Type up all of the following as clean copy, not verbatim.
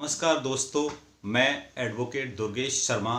नमस्कार दोस्तों, मैं एडवोकेट दुर्गेश शर्मा,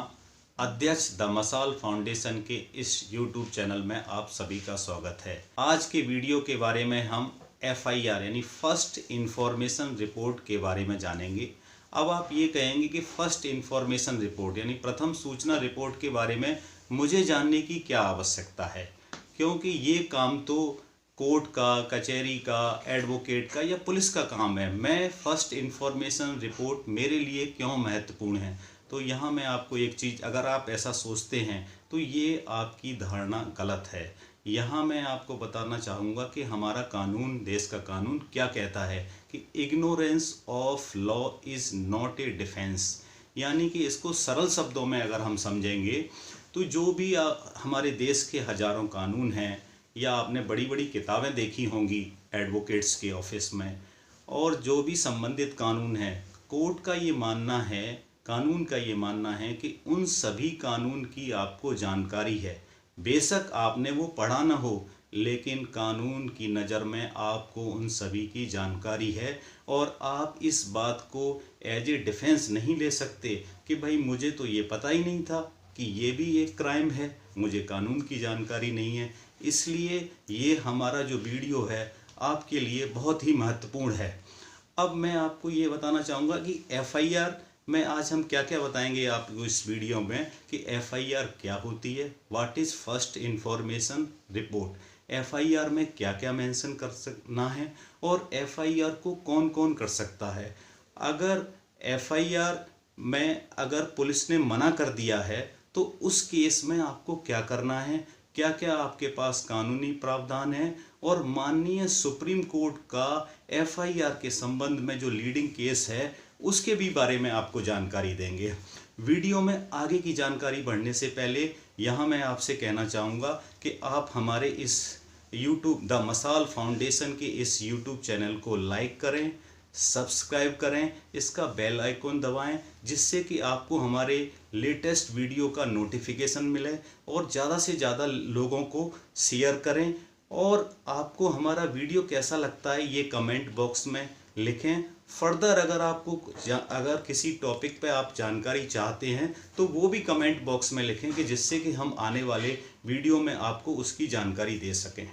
अध्यक्ष द मसाल फाउंडेशन के इस YouTube चैनल में आप सभी का स्वागत है। आज के वीडियो के बारे में हम FIR यानी फर्स्ट इंफॉर्मेशन रिपोर्ट के बारे में जानेंगे। अब आप ये कहेंगे कि फर्स्ट इंफॉर्मेशन रिपोर्ट यानी प्रथम सूचना रिपोर्ट के बारे में मुझे जानने की क्या आवश्यकता है, क्योंकि ये काम तो कोर्ट का, कचहरी का, एडवोकेट का या पुलिस का काम है। मैं फर्स्ट इंफॉर्मेशन रिपोर्ट मेरे लिए क्यों महत्वपूर्ण है, तो यहाँ मैं आपको एक चीज़, अगर आप ऐसा सोचते हैं तो ये आपकी धारणा गलत है। यहाँ मैं आपको बताना चाहूँगा कि हमारा कानून, देश का कानून क्या कहता है कि ignorance of law is not a defence. यानी कि इसको सरल शब्दों में अगर हम समझेंगे तो जो भी हमारे देश के हजारों कानून हैं, या आपने बड़ी बड़ी किताबें देखी होंगी एडवोकेट्स के ऑफिस में, और जो भी संबंधित कानून है, कोर्ट का ये मानना है, कानून का ये मानना है कि उन सभी कानून की आपको जानकारी है। बेशक आपने वो पढ़ा ना हो, लेकिन कानून की नज़र में आपको उन सभी की जानकारी है और आप इस बात को एज ए डिफेंस नहीं ले सकते कि भाई मुझे तो ये पता ही नहीं था कि ये भी एक क्राइम है, मुझे कानून की जानकारी नहीं है। इसलिए ये हमारा जो वीडियो है आपके लिए बहुत ही महत्वपूर्ण है। अब मैं आपको ये बताना चाहूँगा कि FIR में आज हम क्या क्या बताएंगे आपको इस वीडियो में कि FIR क्या होती है, what is first information report, FIR में क्या क्या मेंशन कर सकना है और FIR को कौन कौन कर सकता है। अगर FIR में अगर पुलिस ने मना कर दिया है तो उस केस में आपको क्या करना है, क्या क्या आपके पास कानूनी प्रावधान है, और माननीय सुप्रीम कोर्ट का FIR के संबंध में जो लीडिंग केस है उसके भी बारे में आपको जानकारी देंगे। वीडियो में आगे की जानकारी बढ़ने से पहले यहाँ मैं आपसे कहना चाहूँगा कि आप हमारे इस YouTube द मसाल फाउंडेशन के इस YouTube चैनल को लाइक करें, सब्सक्राइब करें, इसका बेल आइकॉन दबाएं, जिससे कि आपको हमारे लेटेस्ट वीडियो का नोटिफिकेशन मिले, और ज़्यादा से ज़्यादा लोगों को शेयर करें। और आपको हमारा वीडियो कैसा लगता है ये कमेंट बॉक्स में लिखें। फर्दर अगर किसी टॉपिक पे आप जानकारी चाहते हैं तो वो भी कमेंट बॉक्स में लिखें कि जिससे कि हम आने वाले वीडियो में आपको उसकी जानकारी दे सकें।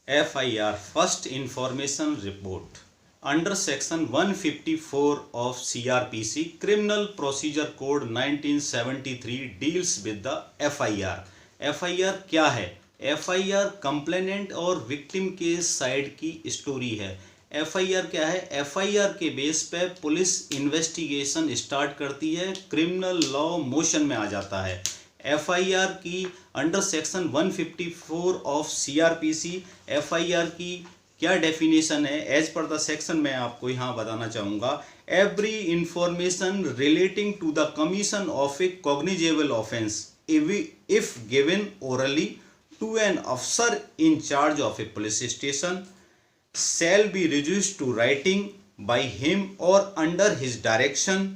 FIR first information report under section 154 of CRPC criminal procedure code 1973 deals with the FIR। FIR क्या है? FIR कंप्लेनेंट और विक्टिम के साइड की स्टोरी है। FIR क्या है? FIR के बेस पे पुलिस इन्वेस्टिगेशन स्टार्ट करती है, क्रिमिनल लॉ मोशन में आ जाता है। FIR की under section 154 of CRPC FIR की क्या डेफिनेशन है? एज पर द सेक्शन मैं आपको यहाँ बताना चाहूँगा। Every information relating to the commission of a cognizable offence if given orally to an officer in charge of a police station shall be reduced to writing by him or under his direction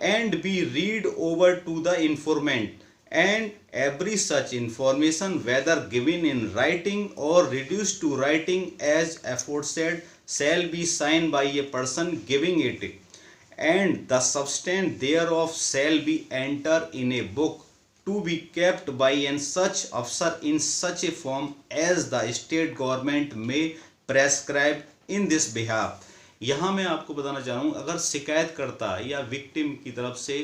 and be read over to the informant, and every such information, whether given in writing or reduced to writing as aforesaid, shall be signed by a person giving it, and the substance thereof shall be entered in a book to be kept by an such officer in such a form as the state government may prescribe in this behalf. यहाँ मैं आपको बताना चाह रहा हूँ, अगर शिकायतकर्ता या विक्टिम की तरफ से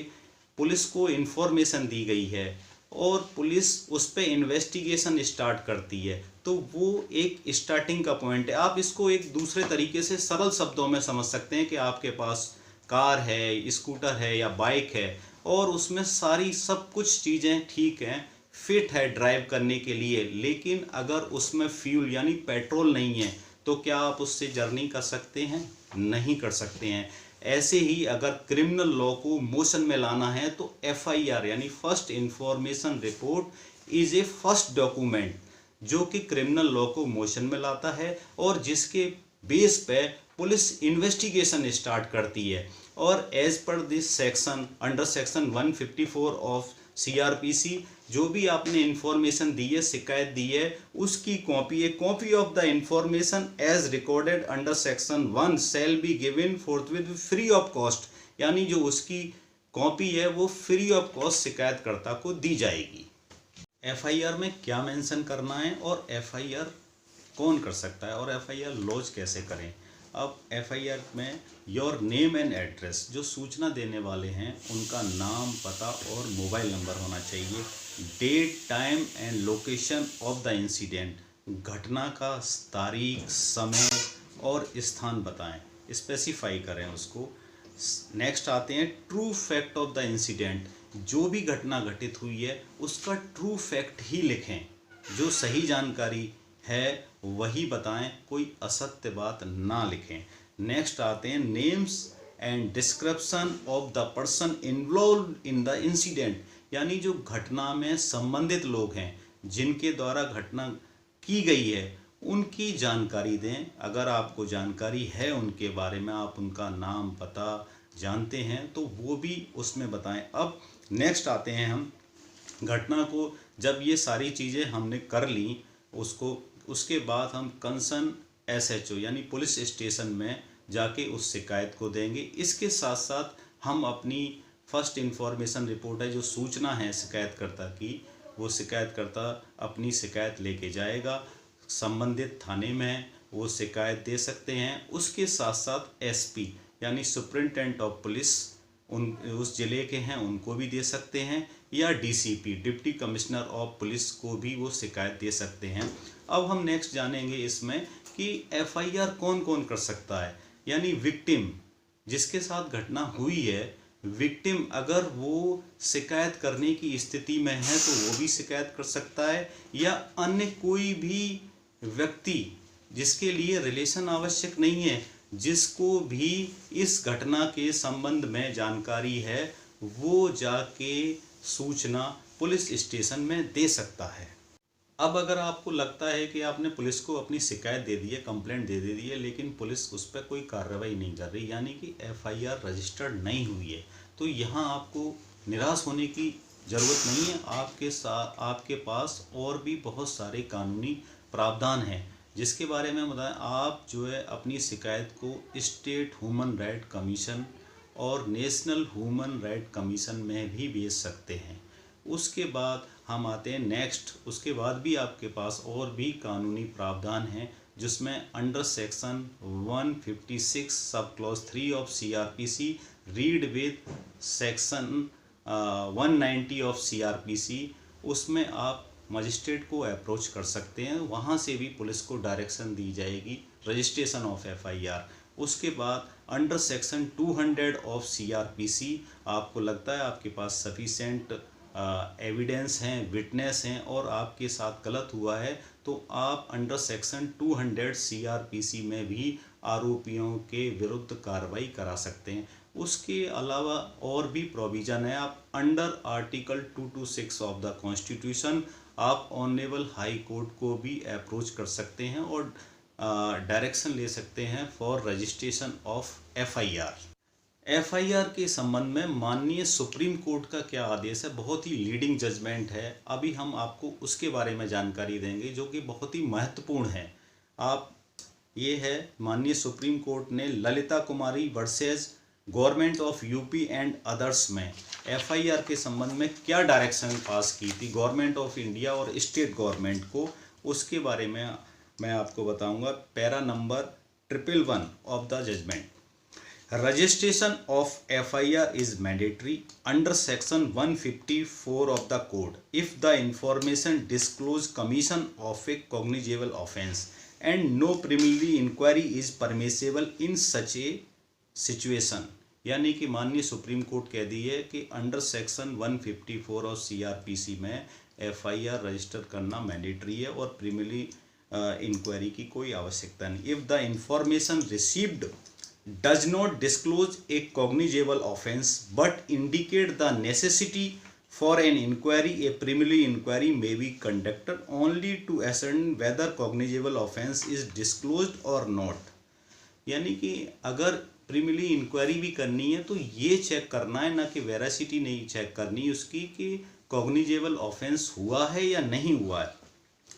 पुलिस को इन्फॉर्मेशन दी गई है और पुलिस उस पर इन्वेस्टिगेशन स्टार्ट करती है, तो वो एक स्टार्टिंग का पॉइंट है। आप इसको एक दूसरे तरीके से सरल शब्दों में समझ सकते हैं कि आपके पास कार है, स्कूटर है या बाइक है, और उसमें सारी सब कुछ चीज़ें ठीक हैं, फिट है ड्राइव करने के लिए, लेकिन अगर उसमें फ्यूल यानी पेट्रोल नहीं है तो क्या आप उससे जर्नी कर सकते हैं? नहीं कर सकते हैं। ऐसे ही अगर क्रिमिनल लॉ को मोशन में लाना है तो FIR यानी first information report is a first document जो कि क्रिमिनल लॉ को मोशन में लाता है और जिसके बेस पे पुलिस इन्वेस्टिगेशन स्टार्ट करती है। और as per this section under section 154 of CRPC जो भी आपने इंफॉर्मेशन दी है, शिकायत दी है, उसकी copy, a copy of the information as recorded under section 1 shall be given forthwith free of cost, यानी जो उसकी कॉपी है वो फ्री ऑफ कॉस्ट शिकायतकर्ता को दी जाएगी। FIR में क्या मेंशन करना है और FIR कौन कर सकता है और FIR लॉन्च कैसे करें। अब FIR में योर नेम एंड एड्रेस, जो सूचना देने वाले हैं उनका नाम, पता और मोबाइल नंबर होना चाहिए। Date, time and location of the incident, घटना का तारीख, समय और स्थान बताएं, स्पेसिफाई करें उसको। नेक्स्ट आते हैं true fact of the incident, जो भी घटना घटित हुई है उसका ट्रू फैक्ट ही लिखें, जो सही जानकारी है वही बताएं, कोई असत्य बात ना लिखें। नेक्स्ट आते हैं names and description of the person involved in the incident, यानी जो घटना में संबंधित लोग हैं जिनके द्वारा घटना की गई है उनकी जानकारी दें। अगर आपको जानकारी है उनके बारे में, आप उनका नाम पता जानते हैं तो वो भी उसमें बताएं। अब नेक्स्ट आते हैं हम घटना को, जब ये सारी चीज़ें हमने कर ली उसके बाद हम कंसर्न SHO यानी पुलिस स्टेशन में जाके उस शिकायत को देंगे। इसके साथ साथ हम अपनी फर्स्ट इन्फॉर्मेशन रिपोर्ट है, जो सूचना है शिकायतकर्ता की, वो शिकायतकर्ता अपनी शिकायत लेके जाएगा, संबंधित थाने में वो शिकायत दे सकते हैं। उसके साथ साथ SP यानी सुपरिटेंडेंट ऑफ पुलिस उस ज़िले के हैं उनको भी दे सकते हैं, या DCP deputy commissioner of police को भी वो शिकायत दे सकते हैं। अब हम नेक्स्ट जानेंगे इसमें कि FIR कौन कौन कर सकता है, यानी विक्टिम जिसके साथ घटना हुई है, विक्टिम अगर वो शिकायत करने की स्थिति में है तो वो भी शिकायत कर सकता है, या अन्य कोई भी व्यक्ति जिसके लिए रिलेशन आवश्यक नहीं है, जिसको भी इस घटना के संबंध में जानकारी है, वो जाके सूचना पुलिस स्टेशन में दे सकता है। अब अगर आपको लगता है कि आपने पुलिस को अपनी शिकायत दे दी है, कंप्लेंट दे दी है, लेकिन पुलिस उस पर कोई कार्रवाई नहीं कर रही, यानी कि FIR रजिस्टर्ड नहीं हुई है, तो यहाँ आपको निराश होने की ज़रूरत नहीं है। आपके पास और भी बहुत सारे कानूनी प्रावधान हैं जिसके बारे में बताएं। आप जो है अपनी शिकायत को स्टेट ह्यूमन राइट कमीशन और नेशनल ह्यूमन राइट कमीशन में भी भेज सकते हैं। उसके बाद हम आते हैं नेक्स्ट, उसके बाद भी आपके पास और भी कानूनी प्रावधान हैं जिसमें under section 156 sub clause 3 of CRPC read with section 190 of CRPC, उसमें आप मजिस्ट्रेट को अप्रोच कर सकते हैं, वहाँ से भी पुलिस को डायरेक्शन दी जाएगी रजिस्ट्रेशन ऑफ FIR। उसके बाद अंडर सेक्शन 200 ऑफ CRPC आपको लगता है आपके पास सफिशेंट एविडेंस हैं, विटनेस हैं और आपके साथ गलत हुआ है, तो आप अंडर सेक्शन 200 CRPC में भी आरोपियों के विरुद्ध कार्रवाई करा सकते हैं। उसके अलावा और भी प्रोविज़न है, आप under article 226 of the constitution आप ऑनरेबल हाई कोर्ट को भी अप्रोच कर सकते हैं और डायरेक्शन ले सकते हैं for registration of FIR। FIR के संबंध में माननीय सुप्रीम कोर्ट का क्या आदेश है, बहुत ही लीडिंग जजमेंट है, अभी हम आपको उसके बारे में जानकारी देंगे जो कि बहुत ही महत्वपूर्ण है। ये है माननीय सुप्रीम कोर्ट ने Lalita Kumari versus government of UP and others में FIR के संबंध में क्या डायरेक्शन पास की थी गवर्नमेंट ऑफ इंडिया और स्टेट गवर्नमेंट को, उसके बारे में मैं आपको बताऊंगा। Para number 111 of the judgement, registration of FIR is mandatory under section 154 of the code if the information disclose commission of a cognizable offence and no preliminary inquiry is permissible in such a situation. यानी कि माननीय Supreme court कह दी है कि under section 154 और CRPC में FIR register करना mandatory है और प्रिलिमिनरी इंक्वायरी की कोई आवश्यकता नहीं। If the information received does not disclose a cognizable offence but indicate the necessity for an inquiry, a preliminary inquiry may be conducted only to ascertain whether cognizable offence is disclosed और not. यानी कि अगर preliminary inquiry भी करनी है तो ये check करना है, ना कि वेरासिटी नहीं चेक करनी उसकी कि कॉग्निजेबल ऑफेंस हुआ है या नहीं हुआ है।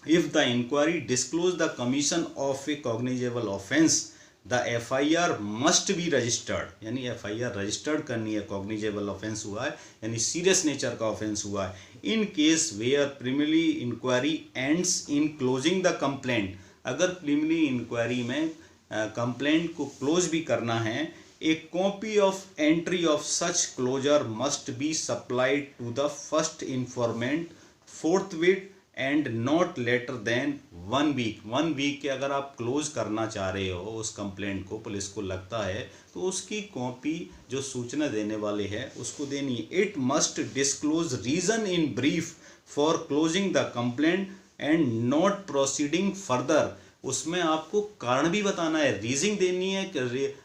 If the inquiry disclose the commission of a cognizable offence the FIR must be registered, यानी FIR रजिस्टर्ड करनी है, कॉग्निजेबल ऑफेंस हुआ है यानी सीरियस नेचर का ऑफेंस हुआ है। In case where preliminary inquiry ends in closing the complaint, अगर प्रीलिमिनरी इंक्वायरी में कंप्लेंट को क्लोज भी करना है, a copy of entry of such closure must be supplied to the first informant forthwith and not later than 1 week. 1 week के अगर आप close करना चाह रहे हो उस कंप्लेंट को, पुलिस को लगता है तो उसकी कॉपी जो सूचना देने वाले हैं उसको देनी है। It must disclose reason in brief for closing the complaint and not proceeding further, उसमें आपको कारण भी बताना है, रीजन देनी है,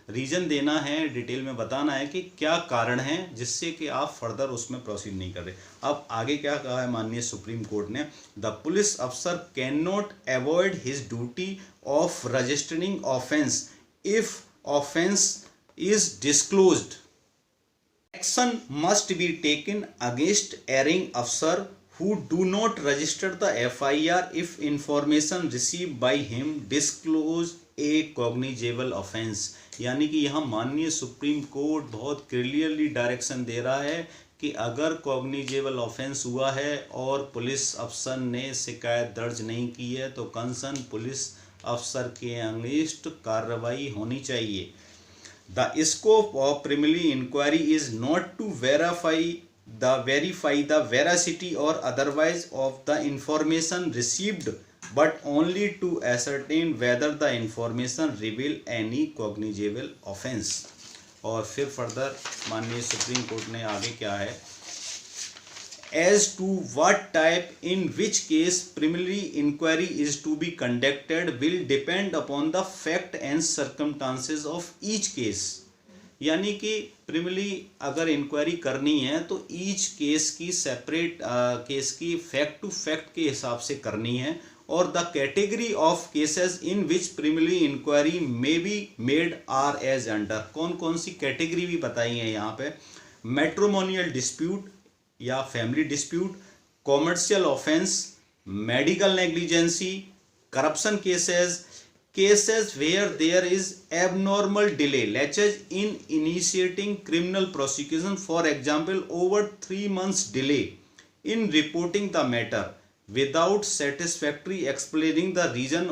रीजन देना है, डिटेल में बताना है कि क्या कारण है जिससे कि आप फर्दर उसमें प्रोसीड नहीं कर रहे। अब आगे क्या कहा है माननीय सुप्रीम कोर्ट ने, द पुलिस अफसर can not avoid his duty of registering offence if offence is disclosed. Action must be taken against erring अफसर who do not register the FIR if information received by him disclose a cognizable offense। यानी कि यहाँ माननीय Supreme court बहुत clearly direction दे रहा है कि अगर कॉग्निजेबल ऑफेंस हुआ है और पुलिस अफसर ने शिकायत दर्ज नहीं की है तो कंसर्न पुलिस अफसर के अगेंस्ट कार्रवाई होनी चाहिए। The scope of preliminary inquiry is not to verify the veracity or otherwise of the information received but only to ascertain whether the information reveal any cognizable offense। और फिर further माननीय Supreme Court ने आगे क्या है, as to what type in which case preliminary inquiry is to be conducted will depend upon the fact and circumstances of each case। यानी कि preliminary अगर इंक्वायरी करनी है तो ईच केस की सेपरेट केस की फैक्ट टू फैक्ट के हिसाब से करनी है, और the category of cases in which preliminary inquiry may be made are as under. कौन कौन सी कैटेगरी भी बताई है यहाँ पे, मैट्रिमोनियल डिस्प्यूट या family dispute, commercial offence, medical negligence, corruption cases, cases where there is abnormal delay laches in initiating criminal prosecution, for example over 3 months delay in reporting the matter without satisfactory explaining the reason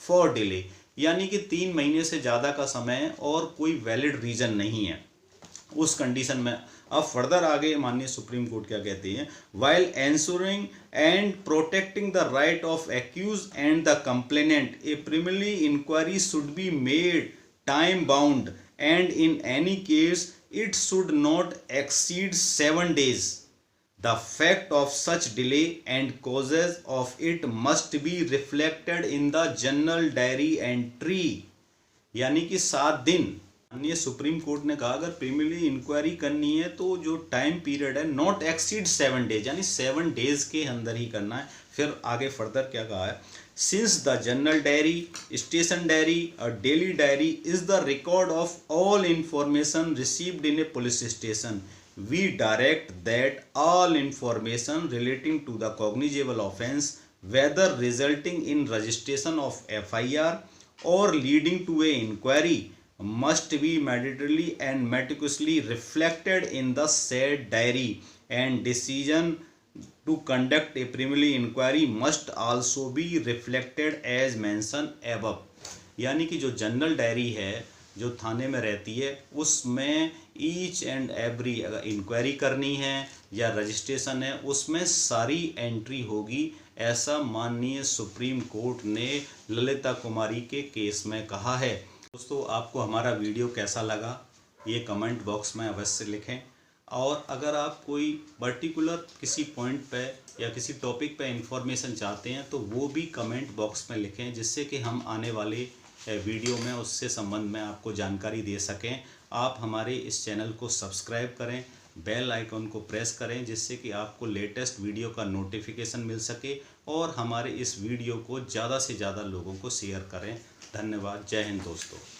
for delay। यानी कि 3 महीने से ज़्यादा का समय है और कोई वैलिड रीज़न नहीं है उस कंडीशन में। अब फर्दर आगे माननीय सुप्रीम कोर्ट क्या कहती है, while ensuring and protecting the right of accused and the complainant a preliminary inquiry should be made time bound and in any case it should not exceed 7 days। The fact of such delay and causes of it must be reflected in the general diary entry। यानी कि 7 दिन माननीय Supreme Court ने कहा अगर preliminary inquiry करनी है तो जो टाइम पीरियड है नॉट एक्सीड 7 डेज, यानी 7 डेज के अंदर ही करना है। फिर आगे फर्दर क्या कहा है, since the general diary, station diary और daily diary is the record of all information received in a police station, we direct that all information relating to the cognizable offence whether resulting in registration of FIR और leading to a inquiry must be mandatorily and meticulously reflected in the said diary and decision to conduct a preliminary inquiry must also be reflected as mentioned above। यानी कि जो general diary है जो थाने में रहती है उसमें ईच एंड एवरी अगर इंक्वायरी करनी है या रजिस्ट्रेशन है उसमें सारी एंट्री होगी, ऐसा माननीय सुप्रीम कोर्ट ने ललिता कुमारी के केस में कहा है। दोस्तों आपको हमारा वीडियो कैसा लगा ये कमेंट बॉक्स में अवश्य लिखें, और अगर आप कोई पर्टिकुलर किसी पॉइंट पे या किसी टॉपिक पे इंफॉर्मेशन चाहते हैं तो वो भी कमेंट बॉक्स में लिखें, जिससे कि हम आने वाले वीडियो में उससे संबंध में आपको जानकारी दे सकें। आप हमारे इस चैनल को सब्सक्राइब करें, बेल आइकन को प्रेस करें, जिससे कि आपको लेटेस्ट वीडियो का नोटिफिकेशन मिल सके, और हमारे इस वीडियो को ज़्यादा से ज़्यादा लोगों को शेयर करें। धन्यवाद। जय हिंद दोस्तों।